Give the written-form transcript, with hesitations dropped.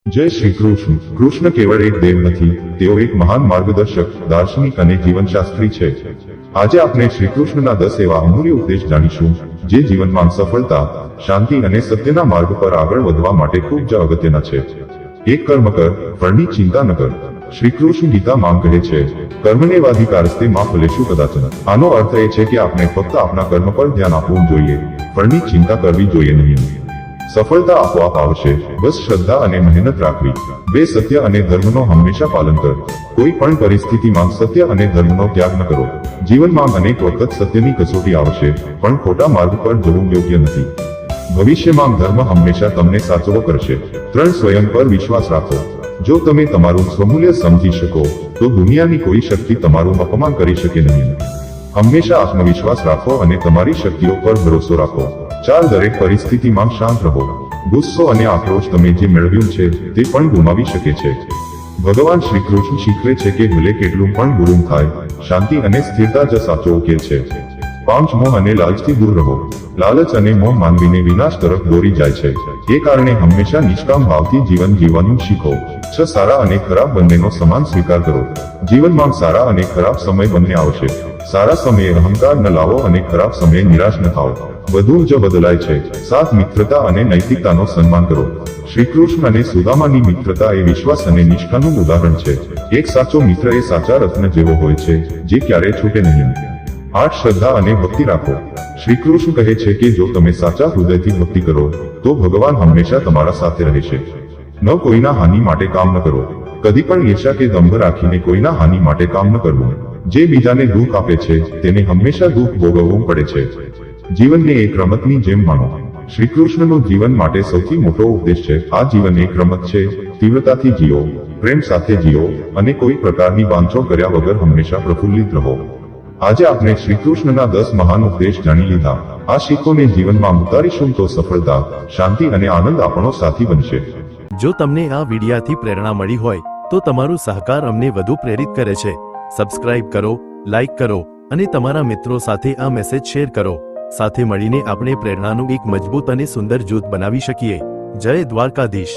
જય શ્રી કૃષ્ણ. કૃષ્ણ કેવળ એક દેવ નથી, તેઓ એક મહાન માર્ગદર્શક, દાર્શનિક અને જીવનશાસ્ત્રી છે. આજે આપણે શ્રી કૃષ્ણના 10 એવા અમૂલ્ય ઉપદેશ જાણીશું જે જીવનમાં સફળતા, શાંતિ અને સત્યના માર્ગ પર આગળ વધવા માટે ખૂબ જ અગત્યના છે. એક કર્મ કર, ફળની ચિંતા ન કર. શ્રી કૃષ્ણ ગીતામાં કહે છે, કર્મણ્યેવાધિકારસ્તે મા ફલેષુ કદાચન. આનો અર્થ એ છે કે આપણે ફક્ત આપણા કર્મ પર ધ્યાન આપવું જોઈએ, ફળની ચિંતા કરવી જોઈએ નહીં. સફળતા આપોઆપ આવશે, બસ શ્રદ્ધા અને મહેનત રાખવી. બે સત્ય અને ધર્મનો હંમેશા પાલન કર. કોઈ પણ પરિસ્થિતિમાં સત્ય અને ધર્મનો ત્યાગ ન કરો. જીવનમાં અનેક વખત સત્યની કસોટી આવશે, પણ ખોટા માર્ગ પર જવું યોગ્ય નથી. ભવિષ્યમાં ધર્મ હંમેશા તમને સાચવો કરશે. 3 સ્વયં પર વિશ્વાસ રાખો. જો તમે તમારું સ્વમૂલ્ય સમજી શકો, તો દુનિયાની કોઈ શક્તિ તમારું અપમાન કરી શકે નહીં. હંમેશા આત્મવિશ્વાસ રાખો અને તમારી શક્તિઓ પર ભરોસો રાખો. 4 દરેક પરિસ્થિતિમાં શાંત રહો. ગુસ્સો અને આક્રોશ તમે જે મેળવ્યું છે તે પણ ગુમાવી શકે છે. ભગવાન શ્રી કૃષ્ણ શીખવે છે કે ભલે કેટલું પણ ગુરુમ થાય, શાંતિ અને સ્થિરતા જ સાચો ઉકેલ છે. 5 મોહ અને લાલચથી દૂર રહો. લાલચ અને મોહ માનવીને વિનાશ તરફ દોરી જાય છે. એ કારણે હંમેશા નિષ્કામ ભાવથી જીવન જીવવાનું શીખો. 6 સારા અને ખરાબ બંનેનો સમાન સ્વીકાર કરો. જીવનમાં સારા અને ખરાબ સમય બંને આવશે. સારા સમયે અહંકાર ન લાવો અને ખરાબ સમયે નિરાશ ન થાઓ. બધું જ બદલાય છે. 7 મિત્રતા અને નૈતિકતાનો સન્માન કરો. શ્રી કૃષ્ણ અને સુદામાની મિત્રતા એ વિશ્વાસ અને નિષ્ઠાનું ઉદાહરણ છે. એક સાચો મિત્ર એ સાચા રત્ન જેવો હોય છે, જે ક્યારેય છૂટે નહીં. 8 શ્રદ્ધા અને ભક્તિ રાખો. શ્રી કૃષ્ણ કહે છે કે જો તમે સાચા હૃદયથી ભક્તિ કરો, તો ભગવાન હંમેશા તમારા સાથે રહેશે. ન કોઈના હાનિ માટે કામ ન કરો. કદી પણ ઈર્ષા કે દંભ રાખીને કોઈના હાનિ માટે કામ ન કરવું. જે બીજાને દુઃખ આપે છે, તેને હંમેશા દુઃખ ભોગવવું પડે છે. જીવનને એક રમતની જેમ માનો. શ્રી કૃષ્ણનો જીવન માટે સૌથી મોટો ઉપદેશ છે, આ જીવન એક રમત છે. તીવ્રતાથી જીવો, પ્રેમ સાથે જીવો, અને કોઈ પ્રકારની બાંધછોડ કર્યા વગર હંમેશા પ્રફુલ્લિત રહો. આજે આપણે શ્રી કૃષ્ણના 10 મહાન ઉપદેશ જાણી લીધા. આ શીખોને જીવનમાં ઉતારીશું તો સફળતા, શાંતિ અને આનંદ આપણો સાથી બનશે. જો તમને આ વિડિયાથી પ્રેરણા મળી હોય તો તમારો સહકાર અમને વધુ પ્રેરિત કરે છે. સબસ્ક્રાઇબ કરો, લાઇક કરો અને તમારા મિત્રો સાથે આ મેસેજ શેર કરો. સાથે મળીને આપણે પ્રેરણાનું એક મજબૂત અને સુંદર જૂથ બનાવી શકીએ. જય દ્વારકાધીશ.